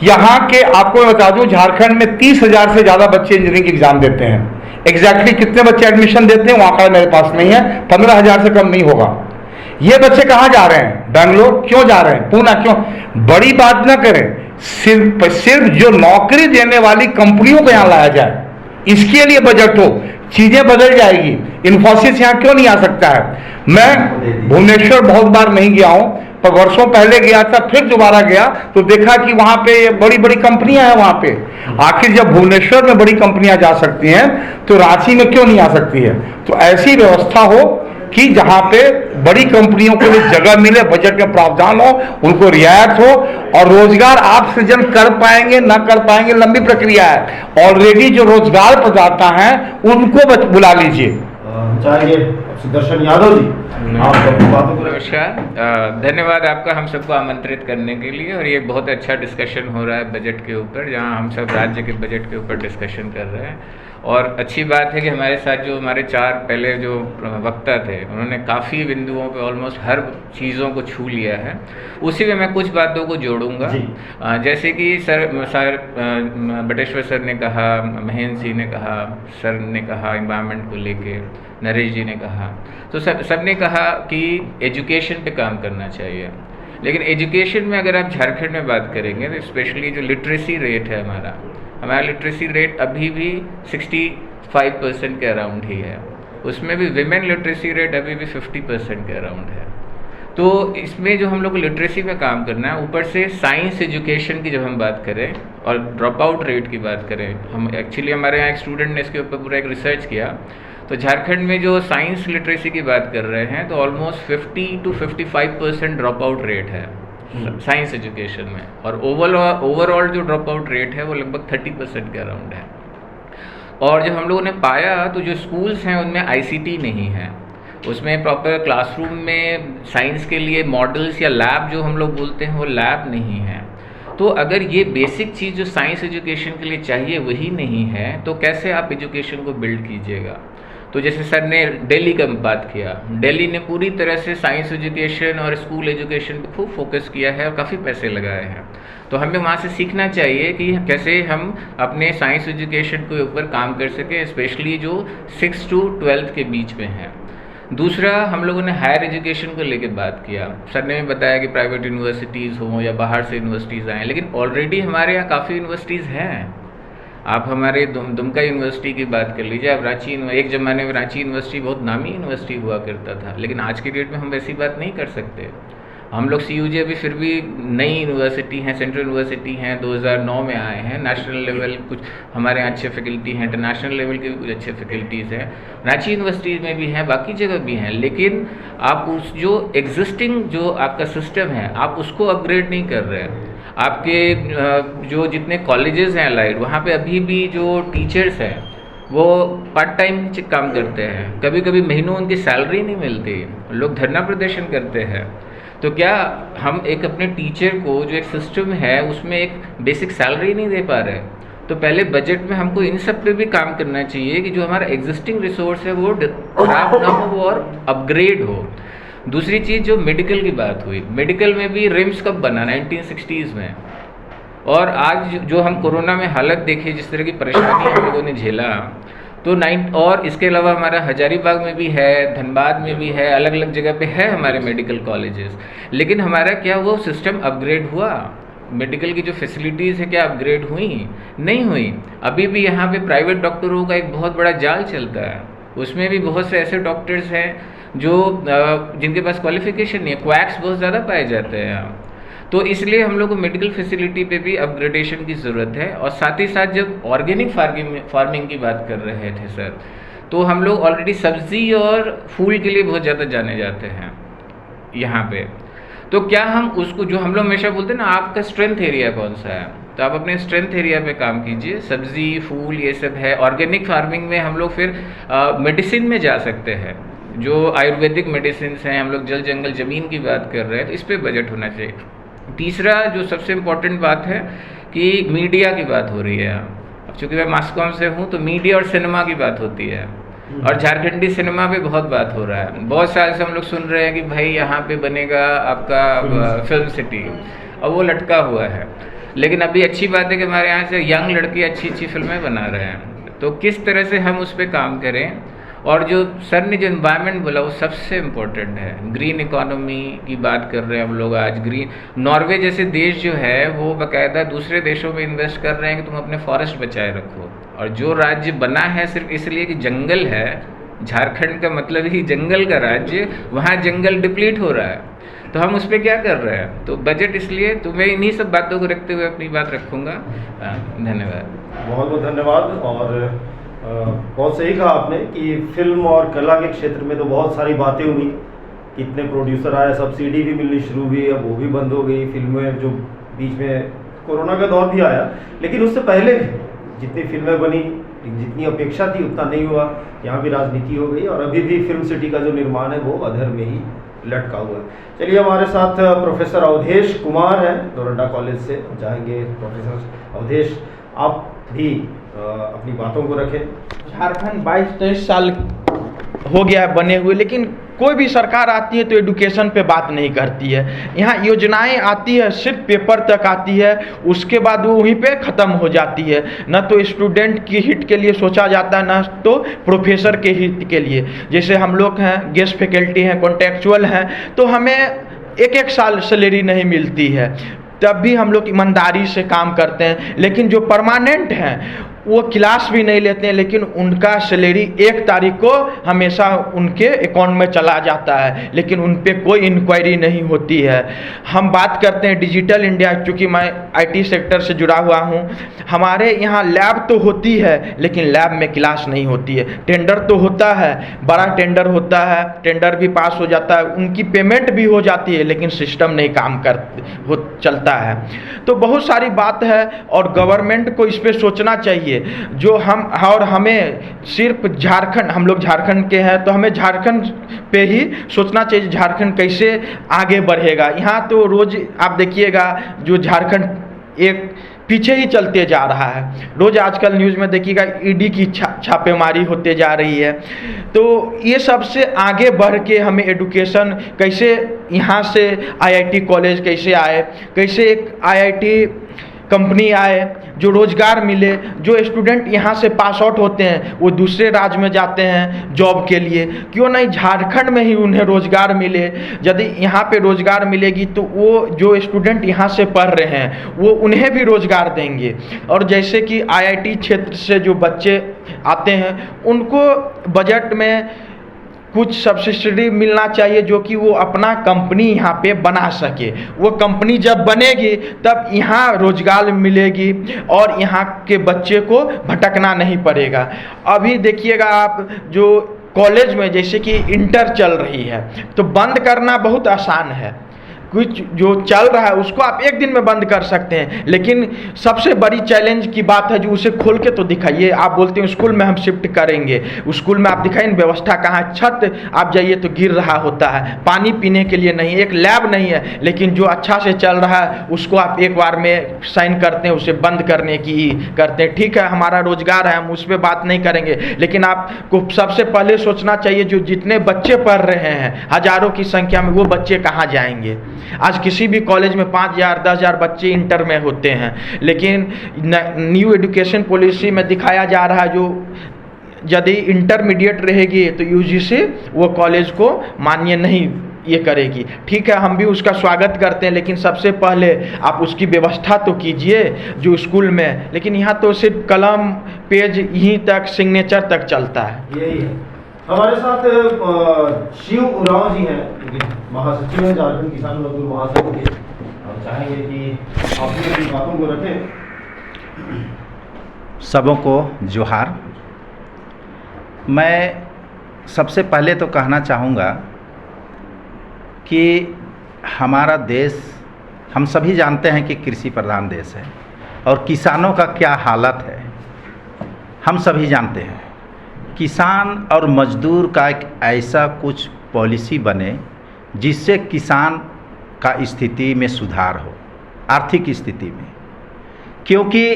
यहाँ के आपको मैं बता दूं, झारखंड में 30,000 से ज्यादा बच्चे इंजीनियरिंग एग्जाम देते हैं। एग्जैक्टली कितने बच्चे एडमिशन देते हैं वो आंकड़ा मेरे पास नहीं है, 15,000 से कम नहीं होगा। ये बच्चे कहाँ जा रहे हैं, बेंगलोर क्यों जा रहे हैं, पूना क्यों। बड़ी बात ना करें, सिर्फ जो नौकरी देने वाली कंपनियों को यहाँ लाया जाए, इसके लिए बजट हो, चीजें बदल जाएगी। इन्फोसिस यहाँ क्यों नहीं आ सकता है। मैं भुवनेश्वर बहुत बार नहीं गया हूं, पर वर्षों पहले गया था, फिर दोबारा गया तो देखा कि वहां पे बड़ी बड़ी कंपनियां हैं वहां पे। आखिर जब भुवनेश्वर में बड़ी कंपनियां जा सकती हैं तो रांची में क्यों नहीं आ सकती है। तो ऐसी व्यवस्था हो कि जहां पे बड़ी कंपनियों को भी जगह मिले, बजट में प्रावधान हो, उनको रियायत हो, और रोजगार आप सृजन कर पाएंगे ना कर पाएंगे लंबी प्रक्रिया है। ऑलरेडी जो रोजगार प्रदाता हैं उनको बुला लीजिए। चाहेंगे सुदर्शन यादव जी, आप अपनी बातों को। नमस्कार, धन्यवाद आपका हम सबको आमंत्रित करने के लिए। और ये बहुत अच्छा डिस्कशन हो रहा है बजट के ऊपर, जहां हम सब राज्य के बजट के ऊपर डिस्कशन कर रहे हैं। और अच्छी बात है कि हमारे साथ जो हमारे 4 पहले जो वक्ता थे, उन्होंने काफ़ी बिंदुओं पे ऑलमोस्ट हर चीज़ों को छू लिया है। उसी में मैं कुछ बातों को जोड़ूंगा, जैसे कि सर बटेश्वर सर ने कहा, महेंद्र जी ने कहा, सर ने कहा एनवायरनमेंट को लेके, नरेश जी ने कहा, तो सब ने कहा कि एजुकेशन पे काम करना चाहिए। लेकिन एजुकेशन में अगर आप झारखंड में बात करेंगे तो स्पेशली जो लिटरेसी रेट है हमारा लिटरेसी रेट अभी भी 65% के अराउंड ही है। उसमें भी विमेन लिटरेसी रेट अभी भी 50% के अराउंड है। तो इसमें जो हम लोग को लिटरेसी में काम करना है, ऊपर से साइंस एजुकेशन की जब हम बात करें और ड्रॉप आउट रेट की बात करें, हम एक्चुअली हमारे यहाँ एक स्टूडेंट ने इसके ऊपर पूरा एक रिसर्च किया, तो झारखंड में जो साइंस लिटरेसी की बात कर रहे हैं तो almost 50 to 55% drop out rate है साइंस एजुकेशन में। और ओवरऑल जो ड्रॉप आउट रेट है वो लगभग 30% के अराउंड है। और जब हम लोगों ने पाया तो जो स्कूल्स हैं उनमें आईसीटी नहीं है, उसमें प्रॉपर क्लासरूम में साइंस के लिए मॉडल्स या लैब जो हम लोग बोलते हैं वो लैब नहीं है। तो अगर ये बेसिक चीज़ जो साइंस एजुकेशन के लिए चाहिए वही नहीं है तो कैसे आप एजुकेशन को बिल्ड कीजिएगा। तो जैसे सर ने दिल्ली का बात किया, दिल्ली ने पूरी तरह से साइंस एजुकेशन और स्कूल एजुकेशन पे खूब फोकस किया है और काफ़ी पैसे लगाए हैं। तो हमें वहाँ से सीखना चाहिए कि कैसे हम अपने साइंस एजुकेशन के ऊपर काम कर सकें, स्पेशली जो 6 to 12 के बीच में है। दूसरा, हम लोगों ने हायर एजुकेशन को लेकर बात किया। सर ने भी बताया कि प्राइवेट यूनिवर्सिटीज़ हों या बाहर से यूनिवर्सिटीज़ आएँ, लेकिन ऑलरेडी हमारे यहाँ काफ़ी यूनिवर्सिटीज़ हैं। आप हमारे दुमका यूनिवर्सिटी की बात कर लीजिए, आप एक ज़माने में रांची यूनिवर्सिटी बहुत नामी यूनिवर्सिटी हुआ करता था, लेकिन आज की डेट में हम वैसी बात नहीं कर सकते। हम लोग CUJ अभी फिर भी नई यूनिवर्सिटी हैं, सेंट्रल यूनिवर्सिटी हैं, 2009 में आए हैं। नेशनल लेवल कुछ हमारे यहाँ अच्छे फैकल्टी हैं, इंटरनेशनल लेवल के भी कुछ अच्छे फैकल्टीज़ हैं, रांची यूनिवर्सिटी में भी हैं, बाकी जगह भी हैं। लेकिन आप उस जो एग्जिस्टिंग जो आपका सिस्टम है, आप उसको अपग्रेड नहीं कर रहे हैं। आपके जो जितने कॉलेजेस हैं अलाइड, वहाँ पे अभी भी जो टीचर्स हैं वो पार्ट टाइम काम करते हैं, कभी कभी महीनों उनकी सैलरी नहीं मिलती, लोग धरना प्रदर्शन करते हैं। तो क्या हम एक अपने टीचर को जो एक सिस्टम है उसमें एक बेसिक सैलरी नहीं दे पा रहे? तो पहले बजट में हमको इन सब पे भी काम करना चाहिए कि जो हमारा एग्जिस्टिंग रिसोर्स है वो खराब ना हो और अपग्रेड हो। दूसरी चीज़ जो मेडिकल की बात हुई, मेडिकल में भी रिम्स कब बना, 1960s में, और आज जो हम कोरोना में हालत देखी, जिस तरह की परेशानी हम लोगों ने झेला, तो और इसके अलावा हमारा हजारीबाग में भी है, धनबाद में भी है, अलग अलग जगह पे है हमारे मेडिकल कॉलेजेस। लेकिन हमारा क्या वो सिस्टम अपग्रेड हुआ? मेडिकल की जो फैसिलिटीज़ है क्या अपग्रेड हुई? नहीं हुई। अभी भी यहाँ पे प्राइवेट डॉक्टरों का एक बहुत बड़ा जाल चलता है, उसमें भी बहुत से ऐसे डॉक्टर्स हैं जो जिनके पास क्वालिफिकेशन नहीं है, क्वैक्स बहुत ज़्यादा पाए जाते हैं यहाँ। तो इसलिए हम लोग को मेडिकल फैसिलिटी पे भी अपग्रेडेशन की ज़रूरत है। और साथ ही साथ जब ऑर्गेनिक फार्मिंग की बात कर रहे थे सर, तो हम लोग ऑलरेडी सब्ज़ी और फूल के लिए बहुत ज़्यादा जाने जाते हैं यहाँ पे। तो क्या हम उसको, जो हम लोग हमेशा बोलते हैं ना, आपका स्ट्रेंथ एरिया कौन सा है, तो आप अपने स्ट्रेंथ एरिया पे काम कीजिए। सब्ज़ी फूल ये सब है। ऑर्गेनिक फार्मिंग में हम लोग फिर मेडिसिन में जा सकते हैं, जो आयुर्वेदिक मेडिसिन हैं। हम लोग जल जंगल ज़मीन की बात कर रहे हैं, तो इस पर बजट होना चाहिए। तीसरा जो सबसे इम्पोर्टेंट बात है कि मीडिया की बात हो रही है। अब चूँकि मैं मास्कॉम से हूँ, तो मीडिया और सिनेमा की बात होती है, और झारखंडी सिनेमा पे बहुत बात हो रहा है। बहुत साल से हम लोग सुन रहे हैं कि भाई यहाँ पे बनेगा आपका फिल्म सिटी, और वो लटका हुआ है। लेकिन अभी अच्छी बात है कि हमारे यहाँ से यंग लड़के अच्छी अच्छी फिल्में बना रहे हैं। तो किस तरह से हम उस पर काम करें, और जो सर ने जो एनवायरनमेंट बोला वो सबसे इम्पोर्टेंट है। ग्रीन इकोनॉमी की बात कर रहे हैं हम लोग आज। ग्रीन नॉर्वे जैसे देश जो है वो बाकायदा दूसरे देशों में इन्वेस्ट कर रहे हैं कि तुम अपने फॉरेस्ट बचाए रखो। और जो राज्य बना है सिर्फ इसलिए कि जंगल है, झारखंड का मतलब ही जंगल का राज्य, वहाँ जंगल डिप्लीट हो रहा है, तो हम उस पर क्या कर रहे हैं? तो बजट इसलिए, तो मैं इन्हीं सब बातों को रखते हुए अपनी बात रखूँगा। धन्यवाद। बहुत बहुत धन्यवाद। और बहुत सही कहा आपने कि फिल्म और कला के क्षेत्र में तो बहुत सारी बातें हुई, कितने प्रोड्यूसर आए, सब्सिडी भी मिलनी शुरू हुई, अब वो भी बंद हो गई। फिल्में जो बीच में कोरोना का दौर भी आया, लेकिन उससे पहले भी जितनी फिल्में बनी, जितनी अपेक्षा थी उतना नहीं हुआ। यहाँ भी राजनीति हो गई, और अभी भी फिल्म सिटी का जो निर्माण है वो अधर में ही लटका हुआ है। चलिए, हमारे साथ प्रोफेसर अवधेश कुमार हैं, डोरंडा कॉलेज से। जाएंगे प्रोफेसर अवधेश, आप भी अपनी बातों को रखें। झारखंड 22-23 साल हो गया है बने हुए, लेकिन कोई भी सरकार आती है तो एडुकेशन पे बात नहीं करती है। यहाँ योजनाएं आती है, सिर्फ पेपर तक आती है, उसके बाद वो वहीं पे ख़त्म हो जाती है। न तो स्टूडेंट की हित के लिए सोचा जाता है, न तो प्रोफेसर के हित के लिए। जैसे हम लोग हैं, गेस्ट फैकल्टी हैं, कॉन्ट्रेक्चुअल हैं, तो हमें एक साल सैलरी नहीं मिलती है, तब भी हम लोग ईमानदारी से काम करते हैं। लेकिन जो परमानेंट हैं वो क्लास भी नहीं लेते हैं, लेकिन उनका सैलरी 1 तारीख को हमेशा उनके अकाउंट में चला जाता है, लेकिन उन पे कोई इंक्वायरी नहीं होती है। हम बात करते हैं डिजिटल इंडिया, क्योंकि मैं IT सेक्टर से जुड़ा हुआ हूँ। हमारे यहाँ लैब तो होती है, लेकिन लैब में क्लास नहीं होती है। टेंडर तो होता है, बड़ा टेंडर होता है, टेंडर भी पास हो जाता है, उनकी पेमेंट भी हो जाती है, लेकिन सिस्टम नहीं काम चलता है। तो बहुत सारी बात है, और गवर्नमेंट को इस पर सोचना चाहिए। जो हम और हमें सिर्फ झारखंड, हम लोग झारखंड के हैं, तो हमें झारखंड पे ही सोचना चाहिए, झारखंड कैसे आगे बढ़ेगा। यहाँ तो रोज आप देखिएगा जो झारखंड एक पीछे ही चलते जा रहा है। रोज आजकल न्यूज़ में देखिएगा ED की छापेमारी होते जा रही है। तो ये सबसे आगे बढ़ के हमें एडुकेशन कैसे, यहाँ से IIT कॉलेज कैसे आए, कैसे एक IIT कंपनी आए, जो रोज़गार मिले। जो स्टूडेंट यहाँ से पास आउट होते हैं वो दूसरे राज्य में जाते हैं जॉब के लिए, क्यों नहीं झारखंड में ही उन्हें रोज़गार मिले। यदि यहाँ पे रोज़गार मिलेगी तो वो जो स्टूडेंट यहाँ से पढ़ रहे हैं वो उन्हें भी रोज़गार देंगे। और जैसे कि IIT क्षेत्र से जो बच्चे आते हैं उनको बजट में कुछ सब्सिडी मिलना चाहिए, जो कि वो अपना कंपनी यहाँ पे बना सके। वो कंपनी जब बनेगी तब यहाँ रोजगार मिलेगी और यहाँ के बच्चे को भटकना नहीं पड़ेगा। अभी देखिएगा आप, जो कॉलेज में जैसे कि इंटर चल रही है तो बंद करना बहुत आसान है। कुछ जो चल रहा है उसको आप एक दिन में बंद कर सकते हैं, लेकिन सबसे बड़ी चैलेंज की बात है जो उसे खोल के तो दिखाइए। आप बोलते हैं स्कूल में हम शिफ्ट करेंगे, स्कूल में आप दिखाइए व्यवस्था कहाँ है। छत आप जाइए तो गिर रहा होता है, पानी पीने के लिए नहीं, एक लैब नहीं है। लेकिन जो अच्छा से चल रहा है उसको आप एक बार में साइन करते हैं, उसे बंद करने की करते हैं। ठीक है, हमारा रोजगार है, हम उस पर बात नहीं करेंगे, लेकिन आपको सबसे पहले सोचना चाहिए जो जितने बच्चे पढ़ रहे हैं हजारों की संख्या में, वो बच्चे कहाँ जाएंगे। आज किसी भी कॉलेज में 5,000 10,000 बच्चे इंटर में होते हैं, लेकिन न्यू एजुकेशन पॉलिसी में दिखाया जा रहा है जो यदि इंटरमीडिएट रहेगी तो UGC वो कॉलेज को मान्य नहीं ये करेगी। ठीक है, हम भी उसका स्वागत करते हैं, लेकिन सबसे पहले आप उसकी व्यवस्था तो कीजिए जो स्कूल में। लेकिन यहाँ तो सिर्फ कलम पेज यहीं तक, सिग्नेचर तक चलता है। यही है। हमारे साथ शिव उरांव जी हैं, महासचिव हैं झारखंड किसान मजदूर महासंघ के। हम चाहेंगे कि आप अपनी बातों को रखें। सबों को जोहार। मैं सबसे पहले तो कहना चाहूँगा कि हमारा देश, हम सभी जानते हैं कि कृषि प्रधान देश है और किसानों का क्या हालत है हम सभी जानते हैं। किसान और मजदूर का एक ऐसा कुछ पॉलिसी बने जिससे किसान का स्थिति में सुधार हो, आर्थिक स्थिति में। क्योंकि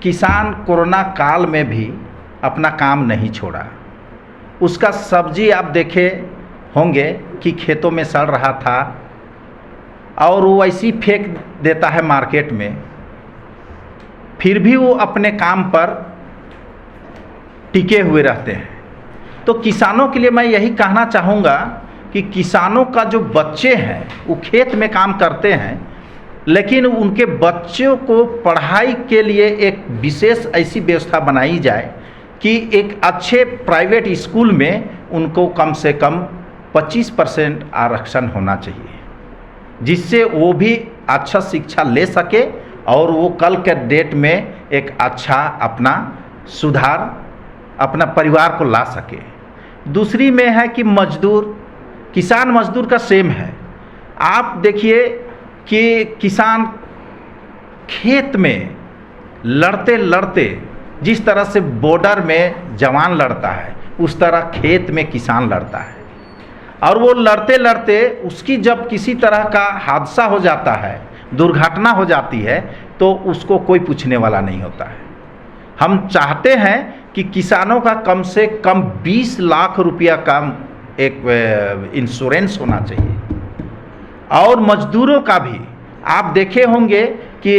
किसान कोरोना काल में भी अपना काम नहीं छोड़ा। उसका सब्जी आप देखे होंगे कि खेतों में सड़ रहा था और वो ऐसी फेंक देता है मार्केट में, फिर भी वो अपने काम पर टिके हुए रहते हैं। तो किसानों के लिए मैं यही कहना चाहूँगा कि किसानों का जो बच्चे हैं वो खेत में काम करते हैं, लेकिन उनके बच्चों को पढ़ाई के लिए एक विशेष ऐसी व्यवस्था बनाई जाए कि एक अच्छे प्राइवेट स्कूल में उनको कम से कम 25% आरक्षण होना चाहिए, जिससे वो भी अच्छा शिक्षा ले सके और वो कल के डेट में एक अच्छा अपना सुधार अपना परिवार को ला सके। दूसरी में है कि मजदूर, किसान मजदूर का सेम है। आप देखिए कि किसान खेत में लड़ते लड़ते जिस तरह से बॉर्डर में जवान लड़ता है उस तरह खेत में किसान लड़ता है, और वो लड़ते लड़ते उसकी जब किसी तरह का हादसा हो जाता है, दुर्घटना हो जाती है, तो उसको कोई पूछने वाला नहीं होता है। हम चाहते हैं कि किसानों का कम से कम 20 लाख रुपया का एक इंश्योरेंस होना चाहिए, और मजदूरों का भी। आप देखे होंगे कि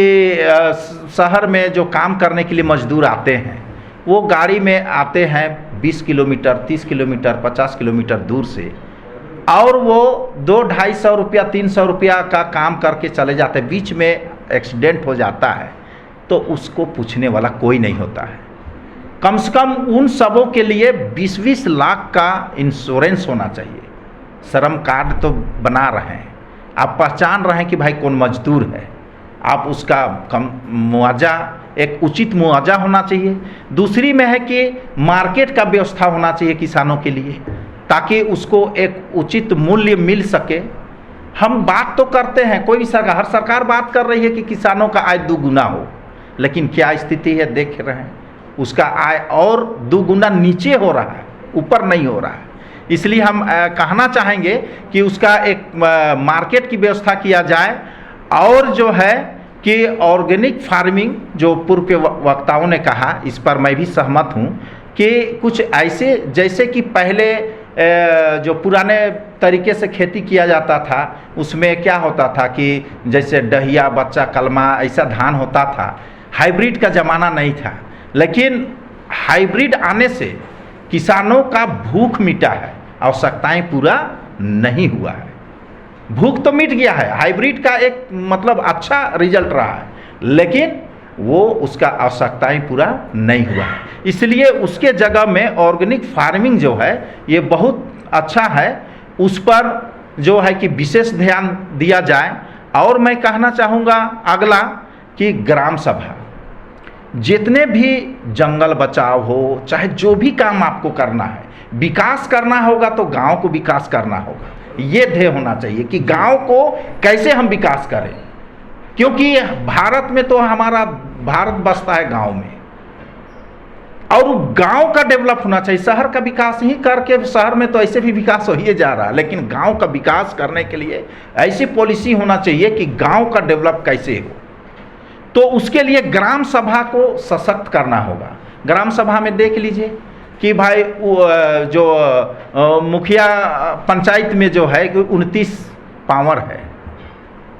शहर में जो काम करने के लिए मजदूर आते हैं वो गाड़ी में आते हैं 20 किलोमीटर 30 किलोमीटर 50 किलोमीटर दूर से, और वो 200-250 रुपया 300 रुपया का काम करके चले जाते हैं। बीच में एक्सीडेंट हो जाता है तो उसको पूछने वाला कोई नहीं होता है। कम से कम उन सबों के लिए 20-20 लाख का इंश्योरेंस होना चाहिए। श्रम कार्ड तो बना रहे हैं, आप पहचान रहे हैं कि भाई कौन मजदूर है, आप उसका कम मुआवजा, एक उचित मुआवजा होना चाहिए। दूसरी में है कि मार्केट का व्यवस्था होना चाहिए किसानों के लिए, ताकि उसको एक उचित मूल्य मिल सके। हम बात तो करते हैं, कोई भी सरकार, हर सरकार बात कर रही है कि किसानों का आय दुगुना हो, लेकिन क्या स्थिति है देख रहे हैं, उसका आय और दुगुना नीचे हो रहा है, ऊपर नहीं हो रहा है। इसलिए हम कहना चाहेंगे कि उसका एक मार्केट की व्यवस्था किया जाए, और जो है कि ऑर्गेनिक फार्मिंग, जो पूर्व के वक्ताओं ने कहा, इस पर मैं भी सहमत हूँ कि कुछ ऐसे, जैसे कि पहले जो पुराने तरीके से खेती किया जाता था उसमें क्या होता था कि जैसे डहिया, बच्चा, कलमा ऐसा धान होता था। हाइब्रिड का ज़माना नहीं था, लेकिन हाइब्रिड आने से किसानों का भूख मिटा है, आवश्यकताएं पूरा नहीं हुआ है। भूख तो मिट गया है, हाइब्रिड का एक मतलब अच्छा रिजल्ट रहा है, लेकिन वो उसका आवश्यकताएं पूरा नहीं हुआ है। इसलिए उसके जगह में ऑर्गेनिक फार्मिंग जो है ये बहुत अच्छा है, उस पर जो है कि विशेष ध्यान दिया जाए। और मैं कहना चाहूँगा अगला कि ग्राम सभा, जितने भी जंगल बचाव हो, चाहे जो भी काम आपको करना है, विकास करना होगा तो गांव को विकास करना होगा। ये ध्येय होना चाहिए कि गांव को कैसे हम विकास करें, क्योंकि भारत में तो हमारा भारत बसता है गांव में, और गांव का डेवलप होना चाहिए। शहर का विकास ही करके, शहर में तो ऐसे भी विकास हो ही जा रहा है, लेकिन गांव का विकास करने के लिए ऐसी पॉलिसी होना चाहिए कि गांव का डेवलप कैसे हो। तो उसके लिए ग्राम सभा को सशक्त करना होगा। ग्राम सभा में देख लीजिए कि भाई जो मुखिया पंचायत में जो है 29 पावर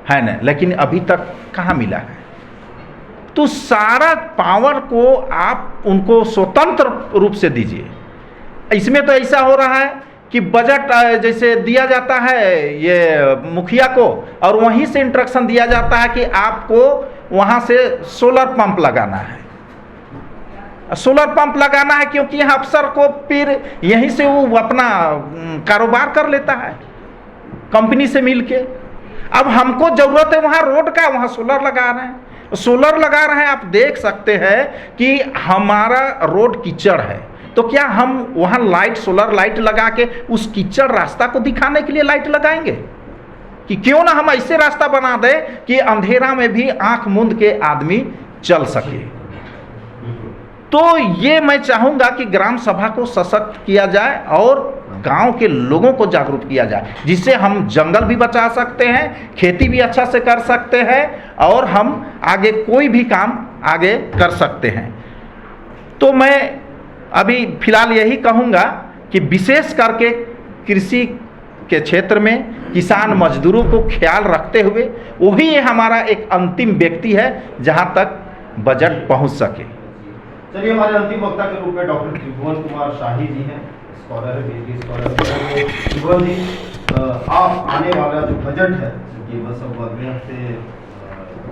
है ना, लेकिन अभी तक कहाँ मिला है। तो सारा पावर को आप उनको स्वतंत्र रूप से दीजिए। इसमें तो ऐसा हो रहा है कि बजट जैसे दिया जाता है ये मुखिया को, और वहीं से इंस्ट्रक्शन दिया जाता है कि आपको वहाँ से सोलर पंप लगाना है। सोलर पंप लगाना है क्योंकि यहाँ अफसर को फिर यहीं से वो अपना कारोबार कर लेता है कंपनी से मिलके। अब हमको जरूरत है वहाँ रोड का, वहाँ सोलर लगा रहे हैं। सोलर लगा रहे हैं, आप देख सकते हैं कि हमारा रोड कीचड़ है, तो क्या हम वहाँ लाइट, सोलर लाइट लगा के उस कीचड़ रास्ता को दिखाने के लिए लाइट लगाएंगे? कि क्यों ना हम ऐसे रास्ता बना दें कि अंधेरा में भी आंख मूंद के आदमी चल सके। तो ये मैं चाहूँगा कि ग्राम सभा को सशक्त किया जाए और गांव के लोगों को जागरूक किया जाए, जिससे हम जंगल भी बचा सकते हैं, खेती भी अच्छा से कर सकते हैं, और हम आगे कोई भी काम आगे कर सकते हैं। तो मैं अभी फिलहाल यही कहूँगा कि विशेष करके कृषि के क्षेत्र में किसान मजदूरों को ख्याल रखते हुए वही हमारा एक अंतिम व्यक्ति है जहाँ तक बजट पहुँच सके। चलिए, हमारे अंतिम वक्ता के रूप में डॉक्टर त्रिभुवन कुमार शाही जी हैं, स्कॉलर है, पीएचडी स्कॉलर। त्रिभुवन जी, आप आने वाला जो बजट है कि बस अब अगले हफ्ते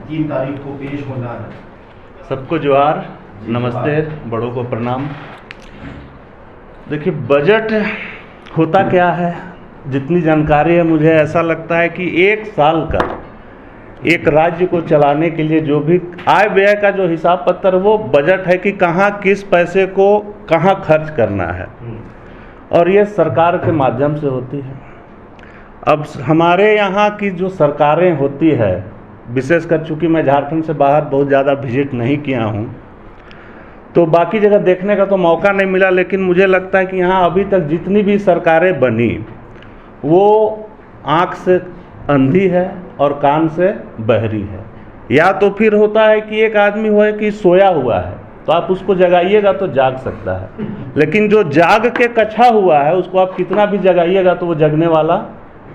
3 तारीख को पेश होना है। सबको जोहार, नमस्ते, बड़ों को प्रणाम। देखिए, बजट होता क्या है, जितनी जानकारी है मुझे ऐसा लगता है कि 1 साल का एक राज्य को चलाने के लिए जो भी आय व्यय का जो हिसाब पत्र, वो बजट है कि कहाँ किस पैसे को कहाँ खर्च करना है, और ये सरकार के माध्यम से होती है। अब हमारे यहाँ की जो सरकारें होती है, विशेषकर चूँकि मैं झारखंड से बाहर बहुत ज़्यादा विजिट नहीं किया हूँ, तो बाकी जगह देखने का तो मौका नहीं मिला, लेकिन मुझे लगता है कि यहाँ अभी तक जितनी भी सरकारें बनी वो आँख से अंधी है और कान से बहरी है। या तो फिर होता है कि एक आदमी हो कि सोया हुआ है, तो आप उसको जगाइएगा तो जाग सकता है, लेकिन जो जाग के कछा हुआ है उसको आप कितना भी जगाइएगा तो वो जगने वाला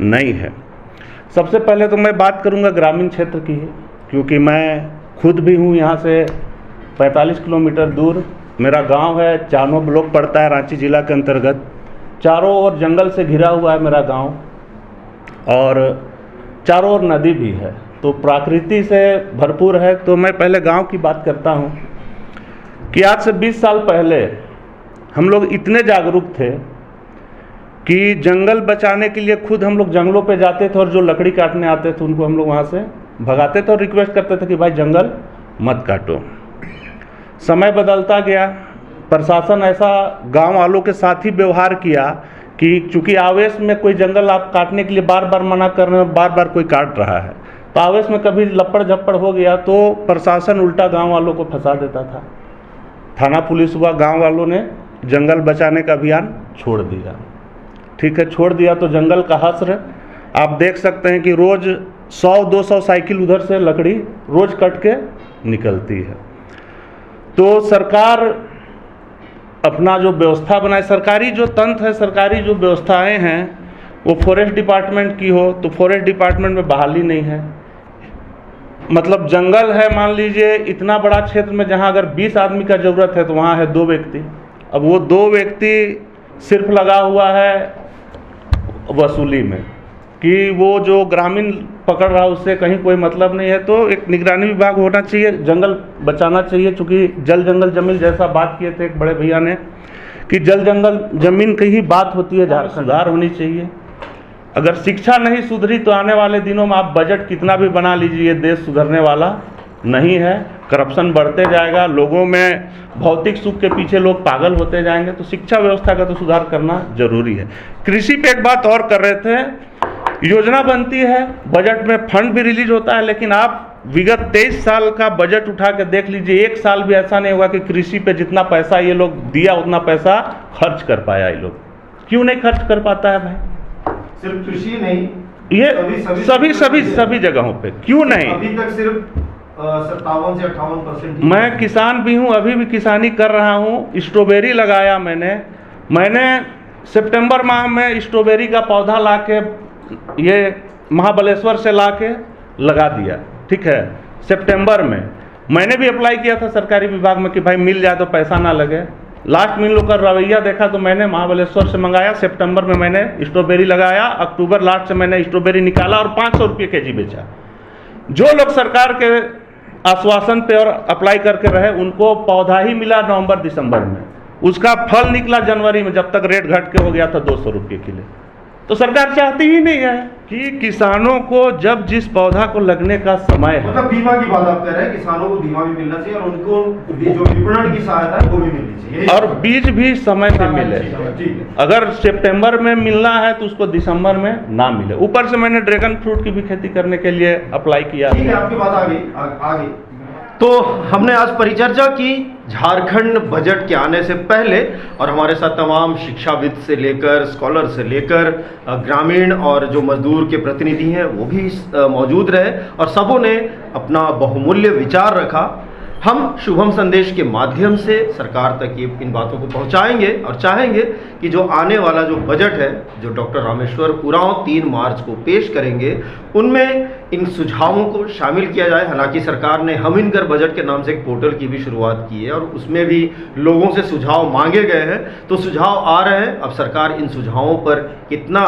नहीं है। सबसे पहले तो मैं बात करूंगा ग्रामीण क्षेत्र की, क्योंकि मैं खुद भी हूँ यहाँ से 45 किलोमीटर दूर मेरा गांव है। चानो ब्लॉक पड़ता है रांची जिला के अंतर्गत। चारों ओर जंगल से घिरा हुआ है मेरा गांव, और चारों ओर नदी भी है, तो प्रकृति से भरपूर है। तो मैं पहले गांव की बात करता हूं कि आज से 20 साल पहले हम लोग इतने जागरूक थे कि जंगल बचाने के लिए खुद हम लोग जंगलों पे जाते थे, और जो लकड़ी काटने आते थे उनको हम लोग वहाँ से भगाते थे और रिक्वेस्ट करते थे कि भाई जंगल मत काटो। समय बदलता गया, प्रशासन ऐसा गांव वालों के साथ ही व्यवहार किया कि चूंकि आवेश में कोई जंगल आप काटने के लिए बार बार मना कर रहे हैं, बार बार कोई काट रहा है, तो आवेश में कभी लपड़ झपड़ हो गया तो प्रशासन उल्टा गांव वालों को फंसा देता था। थाना पुलिस हुआ, गांव वालों ने जंगल बचाने का अभियान छोड़ दिया। ठीक है, छोड़ दिया तो जंगल का हश्र आप देख सकते हैं कि रोज 100-200 साइकिल उधर से लकड़ी रोज कट के निकलती है। तो सरकार अपना जो व्यवस्था बनाए, सरकारी जो तंत्र है, सरकारी जो व्यवस्थाएं हैं, वो फॉरेस्ट डिपार्टमेंट की हो तो फॉरेस्ट डिपार्टमेंट में बहाली नहीं है। मतलब जंगल है, मान लीजिए इतना बड़ा क्षेत्र में, जहां अगर 20 आदमी का ज़रूरत है तो वहां है 2 व्यक्ति। अब वो 2 व्यक्ति सिर्फ लगा हुआ है वसूली में, कि वो जो ग्रामीण पकड़ रहा है उससे कहीं कोई मतलब नहीं है। तो एक निगरानी विभाग होना चाहिए, जंगल बचाना चाहिए। चूँकि जल जंगल जमीन जैसा बात किए थे एक बड़े भैया ने, कि जल जंगल जमीन की ही बात होती है, जहाँ सुधार होनी चाहिए। अगर शिक्षा नहीं सुधरी तो आने वाले दिनों में आप बजट कितना भी बना लीजिए, देश सुधरने वाला नहीं है। करप्शन बढ़ते जाएगा, लोगों में भौतिक सुख के पीछे लोग पागल होते जाएंगे। तो शिक्षा व्यवस्था का तो सुधार करना जरूरी है। कृषि पे एक बात और कर रहे थे, योजना बनती है, बजट में फंड भी रिलीज होता है, लेकिन आप विगत 23 साल का बजट उठा के देख लीजिए, एक साल भी ऐसा नहीं होगा कि कृषि पे जितना पैसा ये लोग दिया उतना पैसा खर्च कर पाया। ये लोग क्यों नहीं खर्च कर पाता है भाई? सिर्फ कृषि नहीं, ये सभी जगहों पे क्यों नहीं? अभी तक सिर्फ 57 से 58%। मैं किसान भी हूँ, अभी भी किसानी कर रहा हूँ। स्ट्रॉबेरी लगाया मैंने सितंबर माह में स्ट्रॉबेरी का पौधा ला के ये महाबलेश्वर से ला के लगा दिया, ठीक है। सितंबर में मैंने भी अप्लाई किया था सरकारी विभाग में कि भाई मिल जाए तो पैसा ना लगे। लास्ट में इन लोग का रवैया देखा तो मैंने महाबलेश्वर से मंगाया, सितंबर में मैंने स्ट्रॉबेरी लगाया, अक्टूबर लास्ट से मैंने स्ट्रॉबेरी निकाला और 500 रुपये केजी बेचा। जो लोग सरकार के आश्वासन पे और अप्लाई करके रहे उनको पौधा ही मिला नवंबर दिसंबर में, उसका फल निकला जनवरी में, जब तक रेट घट के हो गया था 200 रुपये किलो। तो सरकार चाहती ही नहीं है कि किसानों को जब जिस पौधा को लगने का समय है, मतलब बीमा की बात आप कह रहे हैं, किसानों को बीमा भी मिलना चाहिए और उनको जो विपणन की सहायता है वो भी मिलनी चाहिए, और बीज भी समय पे मिले। अगर सितंबर में मिलना है तो उसको दिसंबर में ना मिले। ऊपर से मैंने ड्रैगन फ्रूट की भी खेती करने के लिए अप्लाई किया। ठीक है, आपकी बात आ गई। तो हमने आज परिचर्चा की झारखंड बजट के आने से पहले, और हमारे साथ तमाम शिक्षाविद से लेकर स्कॉलर से लेकर ग्रामीण और जो मजदूर के प्रतिनिधि हैं वो भी मौजूद रहे और सबों ने अपना बहुमूल्य विचार रखा। हम शुभम संदेश के माध्यम से सरकार तक ये इन बातों को पहुंचाएंगे और चाहेंगे कि जो आने वाला जो बजट है, जो डॉक्टर रामेश्वर उरांव 3 मार्च को पेश करेंगे, उनमें इन सुझावों को शामिल किया जाए। हालांकि सरकार ने हम इनकर बजट के नाम से एक पोर्टल की भी शुरुआत की है और उसमें भी लोगों से सुझाव मांगे गए हैं। तो सुझाव आ रहे हैं, अब सरकार इन सुझावों पर कितना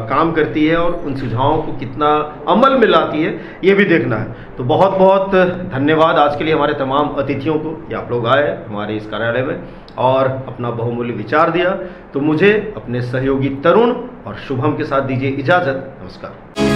काम करती है और उन सुझावों को कितना अमल में लाती है, ये भी देखना है। तो बहुत बहुत धन्यवाद आज के लिए हमारे तमाम अतिथियों को कि आप लोग आए हमारे इस कार्यालय में और अपना बहुमूल्य विचार दिया। तो मुझे अपने सहयोगी तरुण और शुभम के साथ दीजिए इजाज़त। नमस्कार।